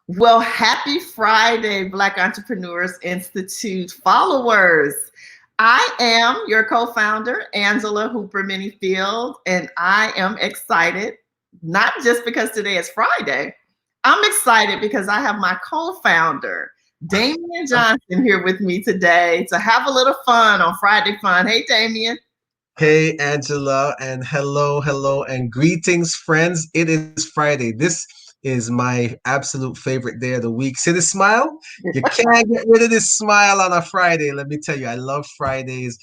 Well, happy Friday, Black Entrepreneurs Institute followers. I am your co-founder, Angela Hooper Minifield, and I am excited, not just because today is Friday. I'm excited because I have my co-founder, Damian Johnson, here with me today to have a little fun on Friday Fun. Hey, Damian. Hey, Angela, and hello, and greetings, friends. It is Friday. This is my absolute favorite day of the week. See the smile? You can't get rid of this smile on a Friday. Let me tell you, I love Fridays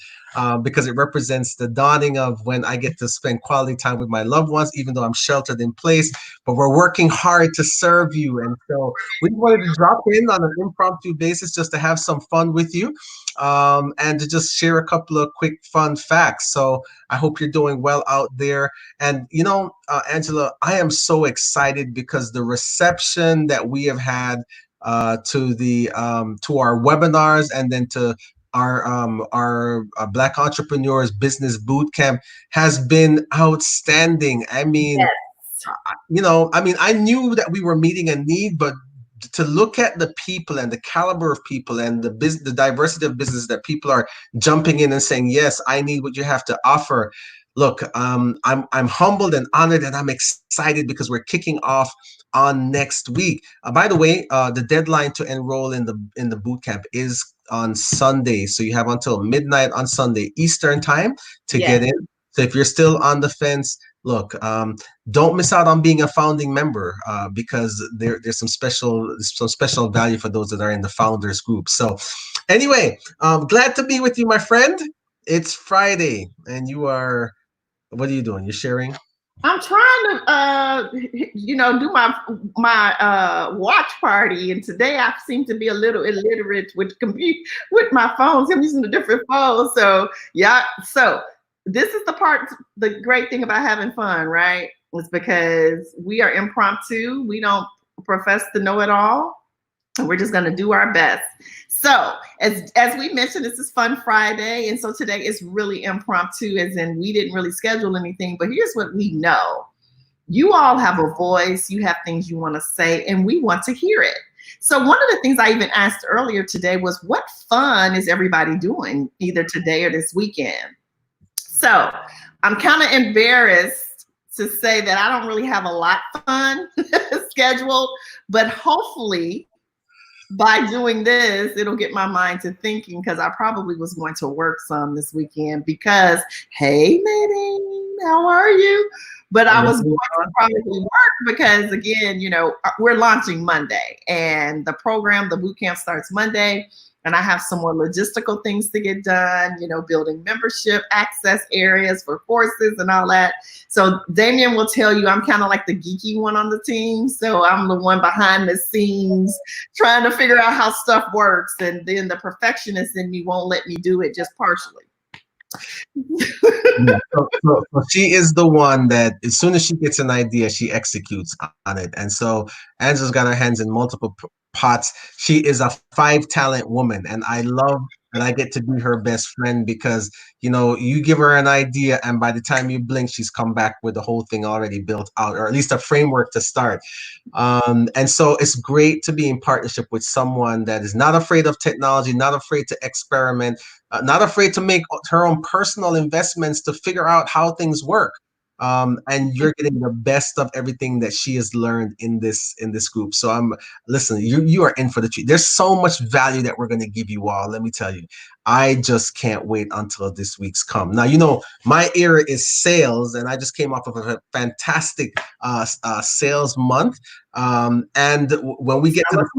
because it represents the dawning of when I get to spend quality time with my loved ones, even though I'm sheltered in place. But we're working hard to serve you. And so we wanted to drop in on an impromptu basis just to have some fun with you and to just share a couple of quick fun facts. So I hope you're doing well out there. And Angela, I am so excited because the reception that we have had to our webinars and then to our Black Entrepreneurs Business Bootcamp has been outstanding. I mean, Yes. I knew that we were meeting a need, but to look at the people and the caliber of people and the diversity of business that people are jumping in and saying, yes, I need what you have to offer. Look, I'm humbled and honored, and I'm excited because we're kicking off on next week. By the way, the deadline to enroll in the boot camp is on Sunday, so you have until midnight on Sunday Eastern time to Yes. get in. So if you're still on the fence, look, don't miss out on being a founding member because there's some special value for those that are in the founders group. So anyway, glad to be with you, my friend. It's Friday, and what are you doing? You're sharing? I'm trying to, do my watch party, and today I seem to be a little illiterate with my phones. I'm using a different phone, so yeah. So this is the great thing about having fun, right? Is because we are impromptu. We don't profess to know it all, and we're just going to do our best. So as we mentioned, this is Fun Friday, and so today is really impromptu, as in we didn't really schedule anything. But here's what we know: you all have a voice, you have things you want to say, and we want to hear it. So one of the things I even asked earlier today was, what fun is everybody doing either today or this weekend? So I'm kind of embarrassed to say that I don't really have a lot fun scheduled, but hopefully by doing this, it'll get my mind to thinking, because I probably was going to work some this weekend because, hey, Nadine, how are you? But I was going to probably work because, again, we're launching Monday, and the boot camp starts Monday. And I have some more logistical things to get done, building membership access areas for courses and all that. So Damian will tell you I'm kind of like the geeky one on the team. So I'm the one behind the scenes trying to figure out how stuff works. And then the perfectionist in me won't let me do it just partially. Yeah, so she is the one that as soon as she gets an idea, she executes on it. And so Angela's got her hands in multiple pots. She is a five talent woman, and I love that I get to be her best friend because you give her an idea, and by the time you blink, she's come back with the whole thing already built out, or at least a framework to start. And so it's great to be in partnership with someone that is not afraid of technology, not afraid to experiment, not afraid to make her own personal investments to figure out how things work. And you're getting the best of everything that she has learned in this group. So listen, you are in for the treat. There's so much value that we're going to give you all. Let me tell you, I just can't wait until this week's come. Now, my era is sales, and I just came off of a fantastic sales month. And when we get Tell to us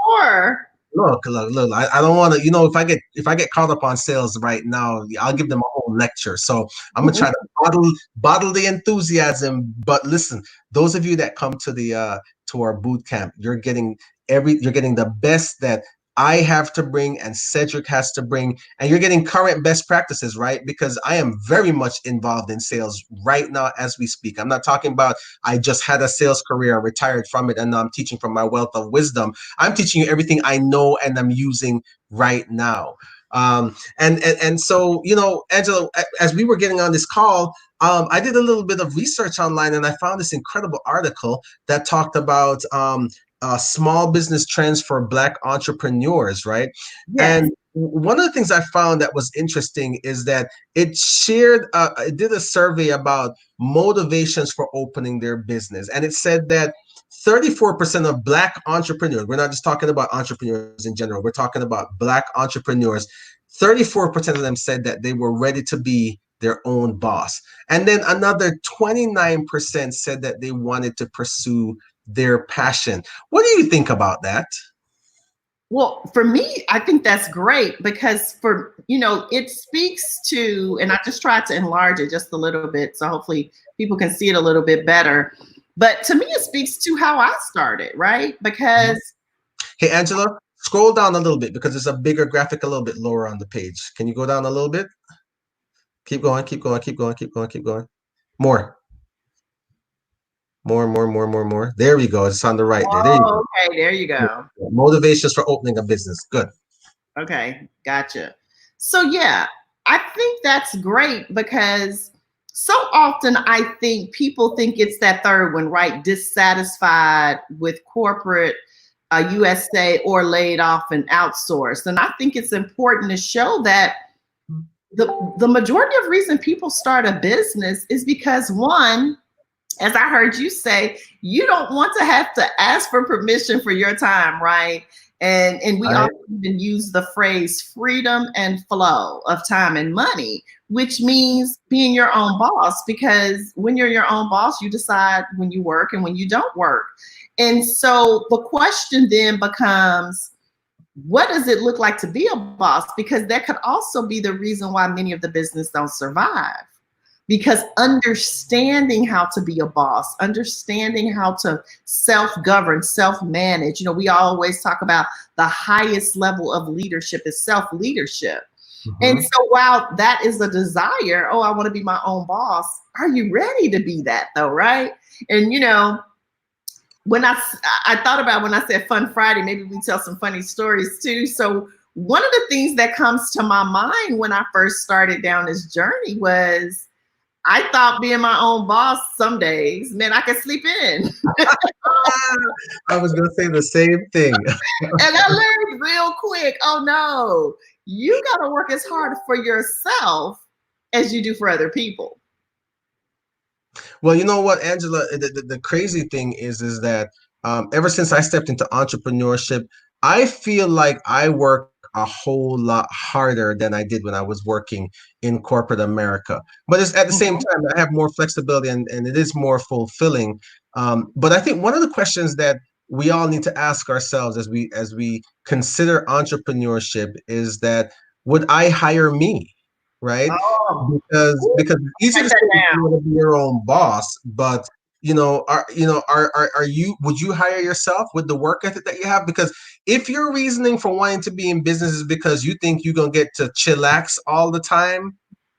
more. Look, I don't want to, if I get caught up on sales right now, I'll give them a whole lecture. So I'm gonna try to bottle the enthusiasm. But listen, those of you that come to our boot camp, you're getting the best that I have to bring and Cedric has to bring, and you're getting current best practices, right? Because I am very much involved in sales right now as we speak. I'm not talking about I just had a sales career, retired from it, and now I'm teaching from my wealth of wisdom. I'm teaching you everything I know and I'm using right now. And so, Angela, as we were getting on this call, I did a little bit of research online, and I found this incredible article that talked about small business trends for Black entrepreneurs, right? Yes. And one of the things I found that was interesting is that it did a survey about motivations for opening their business. And it said that 34% of Black entrepreneurs, we're not just talking about entrepreneurs in general, we're talking about Black entrepreneurs, 34% of them said that they were ready to be their own boss. And then another 29% said that they wanted to pursue their passion. What do you think about that? Well, for me, I think that's great because it speaks to, and I just tried to enlarge it just a little bit. So hopefully people can see it a little bit better. But to me, it speaks to how I started, right? Because Hey, Angela, scroll down a little bit because there's a bigger graphic a little bit lower on the page. Can you go down a little bit? Keep going, keep going, keep going, keep going, keep going. More. More, more, more, more, more. There we go. It's on the right there. There you go. okay, there you go. Motivations for opening a business. Good. Okay, gotcha. So yeah, I think that's great because so often I think people think it's that third one, right? Dissatisfied with corporate USA or laid off and outsourced. And I think it's important to show that the majority of reason people start a business is because one, as I heard you say, you don't want to have to ask for permission for your time, right? And we Right. often even use the phrase freedom and flow of time and money, which means being your own boss, because when you're your own boss, you decide when you work and when you don't work. And so the question then becomes, what does it look like to be a boss? Because that could also be the reason why many of the business don't survive. Because understanding how to be a boss, understanding how to self-govern, self-manage, we always talk about the highest level of leadership is self-leadership. And so while that is a desire, oh, I want to be my own boss, are you ready to be that though, right? And when I thought about when I said Fun Friday, maybe we tell some funny stories too. So one of the things that comes to my mind when I first started down this journey was I thought being my own boss some days meant I could sleep in. I was going to say the same thing. And I learned real quick, oh no, you got to work as hard for yourself as you do for other people. Well, you know what, Angela, the crazy thing is that ever since I stepped into entrepreneurship, I feel like I work a whole lot harder than I did when I was working in corporate America. But it's at the same time, I have more flexibility and it is more fulfilling. But I think one of the questions that we all need to ask ourselves as we consider entrepreneurship is that would I hire me? Right? Oh, Because it's easy write to say that that you down. want to be your own boss, but are you would you hire yourself with the work ethic that you have? Because if your reasoning for wanting to be in business is because you think you're gonna get to chillax all the time,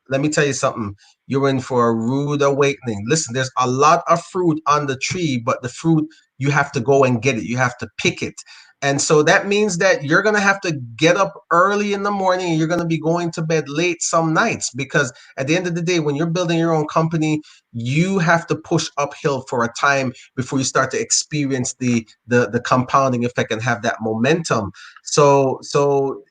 let me tell you something. You're in for a rude awakening. Listen, there's a lot of fruit on the tree, but the fruit, you have to go and get it. You have to pick it. And so that means that you're going to have to get up early in the morning and you're going to be going to bed late some nights because at the end of the day, when you're building your own company, you have to push uphill for a time before you start to experience the compounding effect and have that momentum. So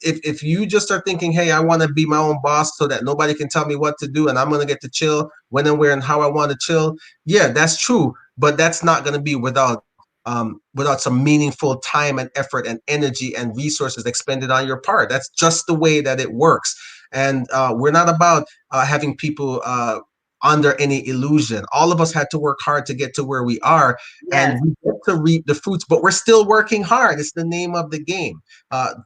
if you just start thinking, hey, I want to be my own boss so that nobody can tell me what to do and I'm going to get to chill when and where and how I want to chill, yeah, that's true. But that's not going to be without some meaningful time and effort and energy and resources expended on your part. That's just the way that it works. And we're not about having people under any illusion. All of us had to work hard to get to where we are, Yes. and we get to reap the fruits, but we're still working hard. It's the name of the game.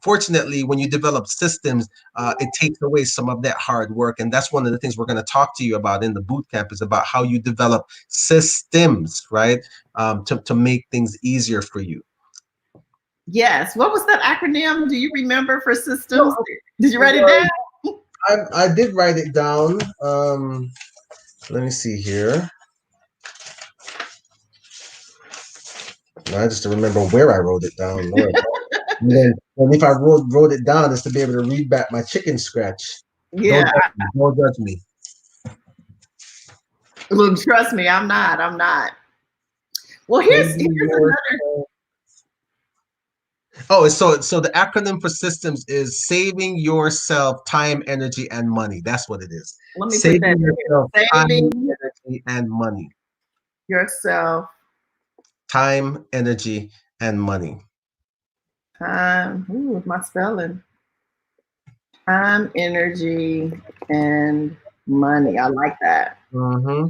Fortunately, when you develop systems, it takes away some of that hard work. And that's one of the things we're going to talk to you about in the boot camp is about how you develop systems, right? To make things easier for you. Yes. What was that acronym? Do you remember for systems? No, Did you write it down? I did write it down. Let me see here. I just to remember where I wrote it down. Lord. And if I wrote it down, it's to be able to read back my chicken scratch. Yeah. Don't judge me. Look, trust me, I'm not. Well, here's another. Oh, so the acronym for systems is saving yourself time, energy, and money. That's what it is. Let me put that Saving yourself there. time, Saving energy, and money. yourself Time, energy, and money. time. Ooh, my spelling. Time, energy, and money. I like that. Hmm.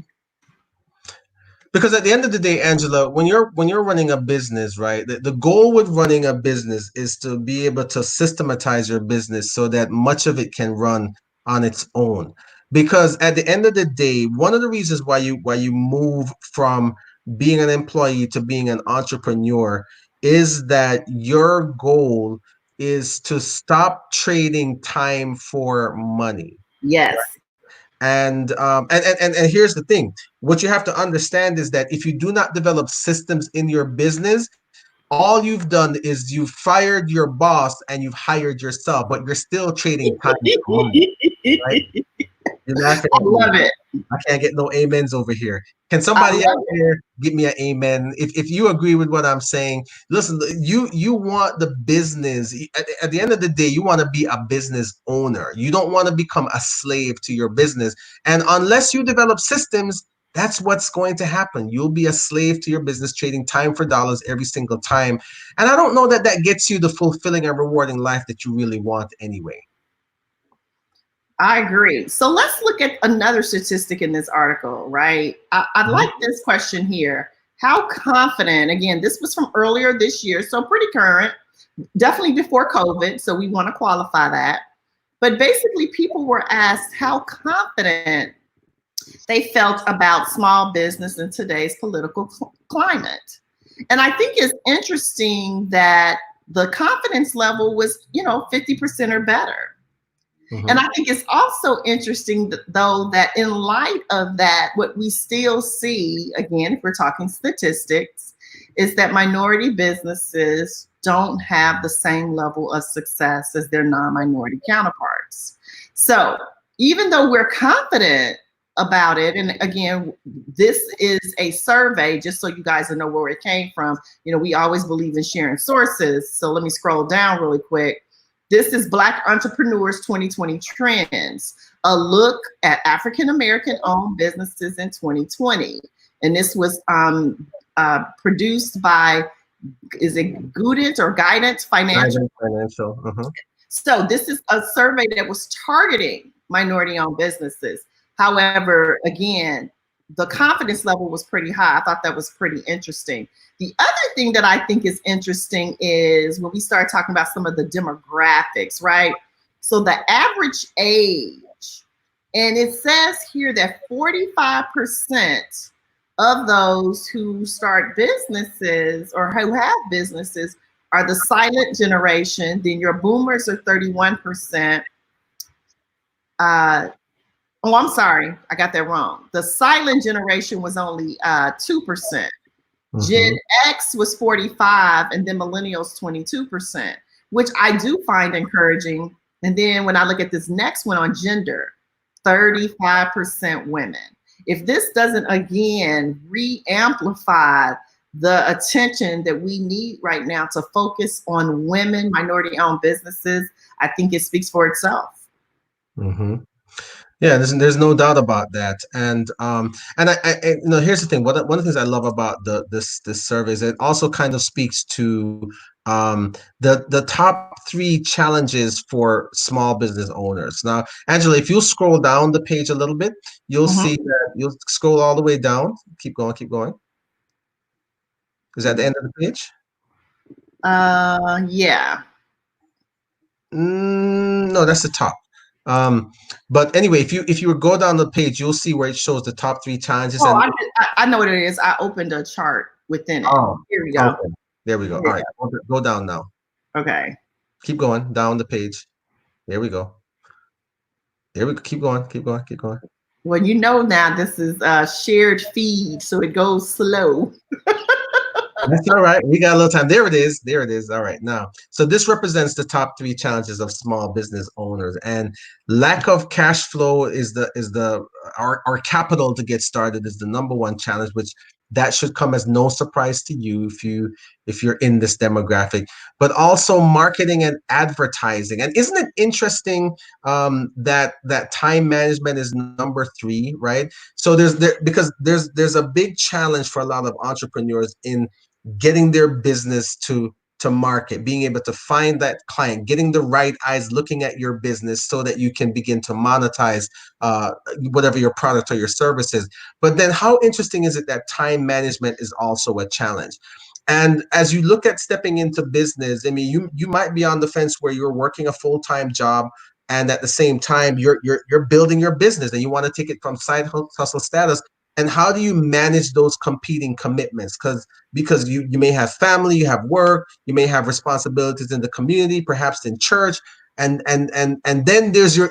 Because at the end of the day, Angela, when you're running a business, right, the goal with running a business is to be able to systematize your business so that much of it can run on its own. Because at the end of the day, one of the reasons why you move from being an employee to being an entrepreneur is that your goal is to stop trading time for money. Yes. And here's the thing. What you have to understand is that if you do not develop systems in your business, all you've done is you've fired your boss and you've hired yourself, but you're still trading time for money, right? You're laughing I at me. love it. I can't get no amens over here. Can I somebody love out it. there give me an amen? If you agree with what I'm saying, listen, you want the business. At the end of the day, you want to be a business owner. You don't want to become a slave to your business. And unless you develop systems, that's what's going to happen. You'll be a slave to your business, trading time for dollars every single time. And I don't know that that gets you the fulfilling and rewarding life that you really want anyway. I agree. So let's look at another statistic in this article, right? I Mhm. like this question here. How confident, again, this was from earlier this year, so pretty current, definitely before COVID. So we want to qualify that. But basically, people were asked how confident they felt about small business in today's political climate. And I think it's interesting that the confidence level was, 50% or better. And Mhm. I think it's also interesting, though, that in light of that, what we still see, again, if we're talking statistics, is that minority businesses don't have the same level of success as their non minority counterparts. So even though we're confident about it, and again, this is a survey, just so you guys know where it came from. We always believe in sharing sources. So let me scroll down really quick. This is Black Entrepreneurs 2020 Trends, a look at African American owned businesses in 2020. And this was produced by, is it Guidance Financial? Guidance financial. Uh-huh. So this is a survey that was targeting minority owned businesses. However, again, the confidence level was pretty high. I thought that was pretty interesting. The other thing that I think is interesting is when we start talking about some of the demographics, right? So the average age, and it says here that 45% of those who start businesses or who have businesses are the silent generation. Then your boomers are 31%. Oh, I'm sorry, I got that wrong. The silent generation was only 2%. Gen Mhm. X was 45, and then millennials 22%, which I do find encouraging. And then when I look at this next one on gender, 35% women. If this doesn't again re-amplify the attention that we need right now to focus on women, minority-owned businesses, I think it speaks for itself. Mhm. Yeah, there's no doubt about that. And here's the thing. One of the things I love about this survey is it also kind of speaks to the top three challenges for small business owners. Now, Angela, if you scroll down the page a little bit, you'll Mhm. see that you'll scroll all the way down. Keep going, keep going. Is that the end of the page? Yeah. No, that's the top. Um, but anyway, if you would go down the page, you'll see where it shows the top three challenges. Oh, And I know what it is. I opened a chart within it. oh, Here we go. okay, there we go. All Yeah. right, go down now. Okay. Keep going down the page. There we go. There we go. Keep going. Keep going. Keep going. Well, now this is a shared feed, so it goes slow. That's all right. We got a little time. There it is. There it is. All right. Now, so this represents the top three challenges of small business owners, and lack of cash flow is the our capital to get started is the number one challenge, which that should come as no surprise to you if you're in this demographic. But also marketing and advertising. And isn't it interesting that time management is number 3, right? So because there's a big challenge for a lot of entrepreneurs in getting their business to market, being able to find that client, getting the right eyes looking at your business so that you can begin to monetize whatever your product or your service is. But then how interesting is it that time management is also a challenge? And as you look at stepping into business, I mean, you might be on the fence where you're working a full-time job, and at the same time you're building your business and you want to take it from side hustle status. And how do you manage those competing commitments? Because you may have family, you have work, you may have responsibilities in the community, perhaps in church, and then there's your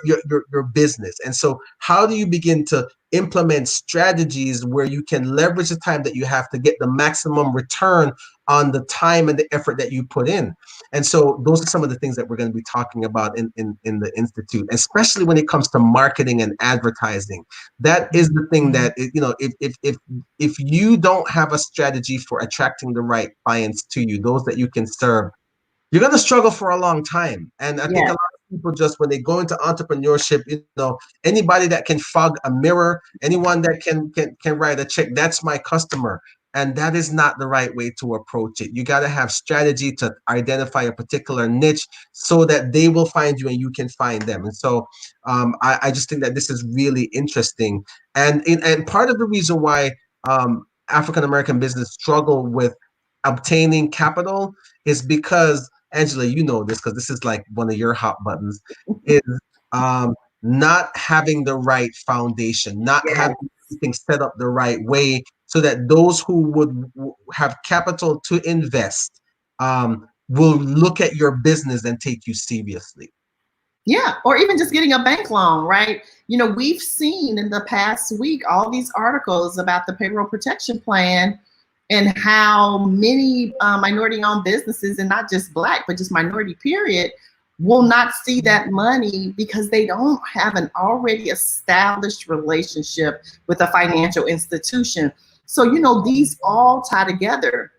business. And so how do you begin to implement strategies where you can leverage the time that you have to get the maximum return on the time and the effort that you put in? And so those are some of the things that we're going to be talking about in the Institute, especially when it comes to marketing and advertising. That is the thing that, if you don't have a strategy for attracting the right clients to you, those that you can serve, you're going to struggle for a long time. And I think a lot of people, just when they go into entrepreneurship, anybody that can fog a mirror, anyone that can write a check, that's my customer. And that is not the right way to approach it. You got to have strategy to identify a particular niche so that they will find you and you can find them. And so I just think that this is really interesting. And part of the reason why African American business struggle with obtaining capital is because, Angela, you know this because this is like one of your hot buttons, is not having the right foundation, not having everything set up the right way so that those who would have capital to invest will look at your business and take you seriously. Yeah, or even just getting a bank loan, right? We've seen in the past week all these articles about the payroll protection plan and how many minority-owned businesses, and not just Black, but just minority period, will not see that money because they don't have an already established relationship with a financial institution. So, these all tie together.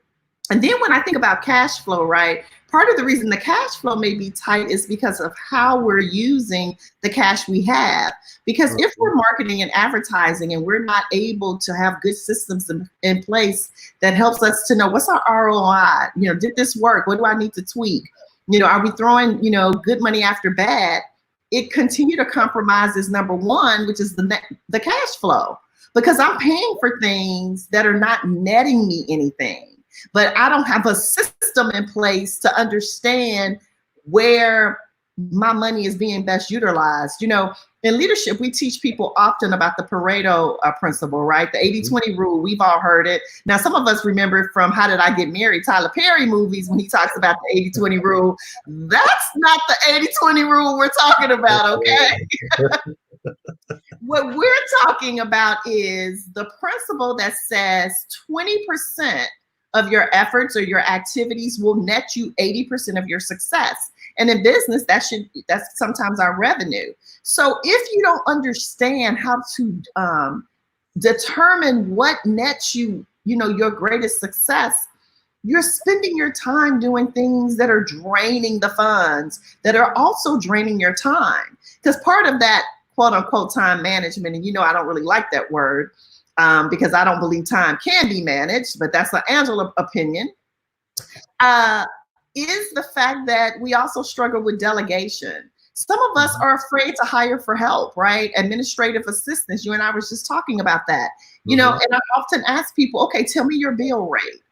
And then when I think about cash flow, right, part of the reason the cash flow may be tight is because of how we're using the cash we have. Because if we're marketing and advertising and we're not able to have good systems in place that helps us to know what's our ROI, did this work? What do I need to tweak? Are we throwing, good money after bad? It continue to compromises number one, which is the cash flow, because I'm paying for things that are not netting me anything. But I don't have a system in place to understand where my money is being best utilized. In leadership, we teach people often about the Pareto principle, right? The 80-20 rule. We've all heard it. Now, some of us remember it from How Did I Get Married? Tyler Perry movies when he talks about the 80-20 rule. That's not the 80-20 rule we're talking about, okay? What we're talking about is the principle that says 20% of your efforts or your activities will net you 80% of your success. And in business, that's sometimes our revenue. So if you don't understand how to determine what nets you, your greatest success, you're spending your time doing things that are draining the funds, that are also draining your time. Because part of that quote unquote time management, and I don't really like that word, because I don't believe time can be managed, but that's an Angela opinion, is the fact that we also struggle with delegation. Some of us are afraid to hire for help, right? Administrative assistance. You and I was just talking about that. And I often ask people, okay, tell me your bill rate.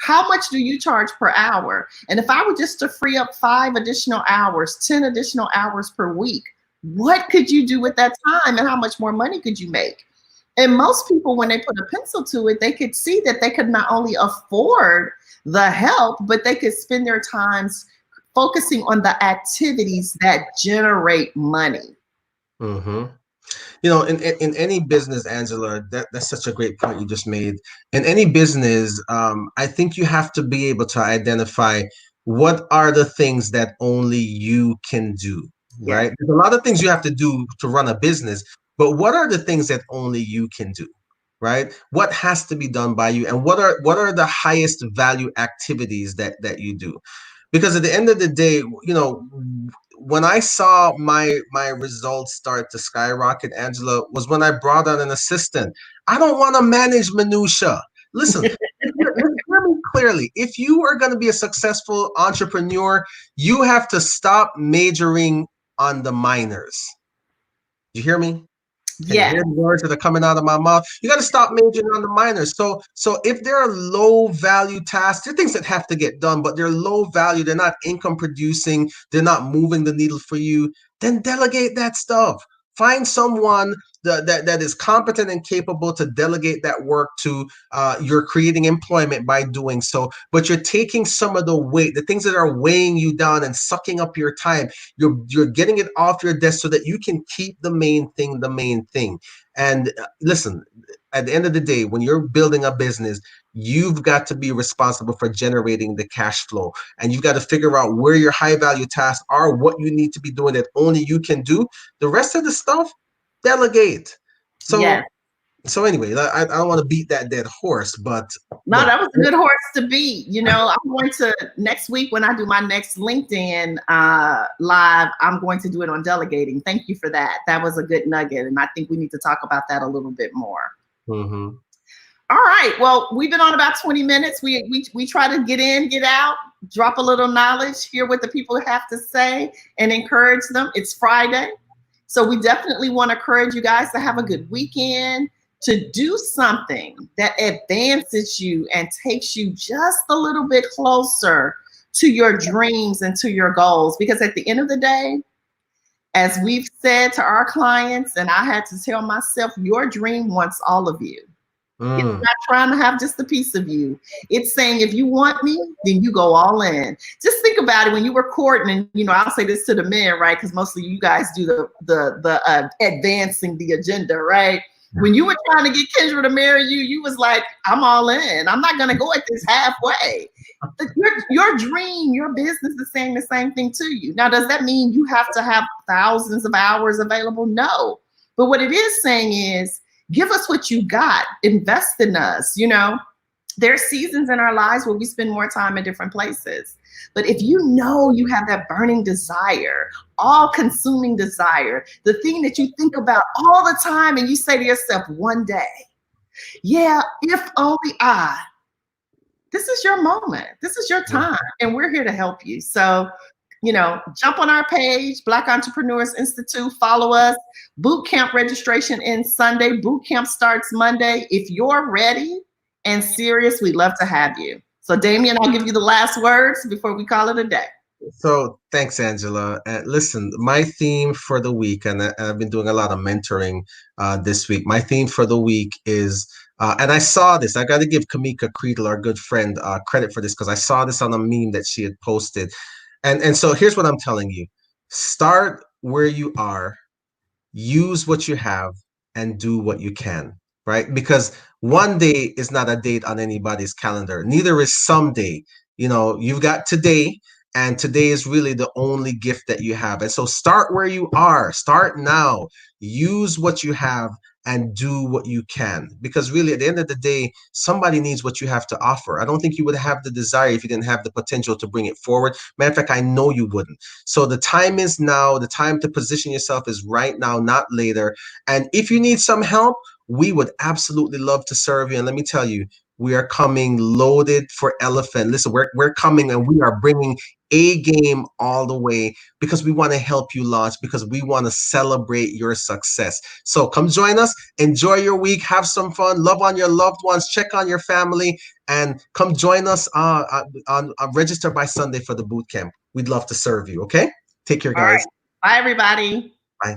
How much do you charge per hour? And if I were just to free up 5 additional hours, 10 additional hours per week, what could you do with that time and how much more money could you make? And most people, when they put a pencil to it, they could see that they could not only afford the help, but they could spend their times focusing on the activities that generate money. Mm-hmm. In any business, Angela, that's such a great point you just made. In any business, I think you have to be able to identify what are the things that only you can do, right? There's a lot of things you have to do to run a business, but what are the things that only you can do? right? What has to be done by you, and what are the highest value activities that you do? Because at the end of the day, when I saw my results start to skyrocket, Angela, was when I brought on an assistant. I don't want to manage minutia. Listen, hear me clearly. If you are going to be a successful entrepreneur, you have to stop majoring on the minors. You hear me? Can you Yes. hear the words that are coming out of my mouth? You got to stop majoring on the minors. So if there are low value tasks, there are things that have to get done, but they're low value. They're not income producing. They're not moving the needle for you. Then delegate that stuff. Find someone that is competent and capable to delegate that work to. You're creating employment by doing so, but you're taking some of the weight, the things that are weighing you down and sucking up your time. You're getting it off your desk so that you can keep the main thing the main thing. And listen, at the end of the day, when you're building a business, you've got to be responsible for generating the cash flow, and you've got to figure out where your high value tasks are, what you need to be doing that only you can do. The rest of the stuff, delegate. So Yes. so anyway, I don't want to beat that dead horse, but No, look. that was a good horse to beat. I'm going to next week when I do my next LinkedIn live, I'm going to do it on delegating. Thank you for that. That was a good nugget. And I think we need to talk about that a little bit more. Mm-hmm. All right. Well, we've been on about 20 minutes. We try to get in, get out, drop a little knowledge, hear what the people have to say, and encourage them. It's Friday. So we definitely want to encourage you guys to have a good weekend, to do something that advances you and takes you just a little bit closer to your dreams and to your goals. Because at the end of the day, as we've said to our clients, and I had to tell myself, your dream wants all of you. It's Mm. not trying to have just a piece of you. It's saying, if you want me, then you go all in. Just think about it when you were courting, and I'll say this to the men, right? Because mostly you guys do the advancing the agenda, right? When you were trying to get Kendra to marry you, you was like, I'm all in. I'm not gonna go at this halfway. Your dream, your business is saying the same thing to you. Now, does that mean you have to have thousands of hours available? No. But what it is saying is, give us what you got. Invest in us. There are seasons in our lives where we spend more time in different places. But if you have that burning desire, all consuming desire, the thing that you think about all the time, and you say to yourself, one day, yeah, if only this is your moment. This is your time. And we're here to help you. So, jump on our page, Black Entrepreneurs Institute, follow us. Boot camp registration ends Sunday. Boot camp starts Monday. If you're ready and serious, we'd love to have you. So, Damien, I'll give you the last words before we call it a day. So thanks, Angela. Listen, my theme for the week, and I've been doing a lot of mentoring this week. My theme for the week is, and I saw this. I got to give Kamika Creedle, our good friend, credit for this, because I saw this on a meme that she had posted. And so here's what I'm telling you: start where you are, use what you have, and do what you can. Right? Because one day is not a date on anybody's calendar. Neither is someday. You've got today, and today is really the only gift that you have. And so start where you are. Start now. Use what you have and do what you can. Because really, at the end of the day, somebody needs what you have to offer. I don't think you would have the desire if you didn't have the potential to bring it forward. Matter of fact, I know you wouldn't. So the time is now. The time to position yourself is right now, not later. And if you need some help, we would absolutely love to serve you. And let me tell you, we are coming loaded for elephant. Listen, we're coming, and we are bringing a game all the way, because we want to help you launch, because we want to celebrate your success. So come join us, enjoy your week, have some fun, love on your loved ones, check on your family, and come join us on register by Sunday for the boot camp. We'd love to serve you. Okay, take care, All right. guys. Bye, everybody. Bye.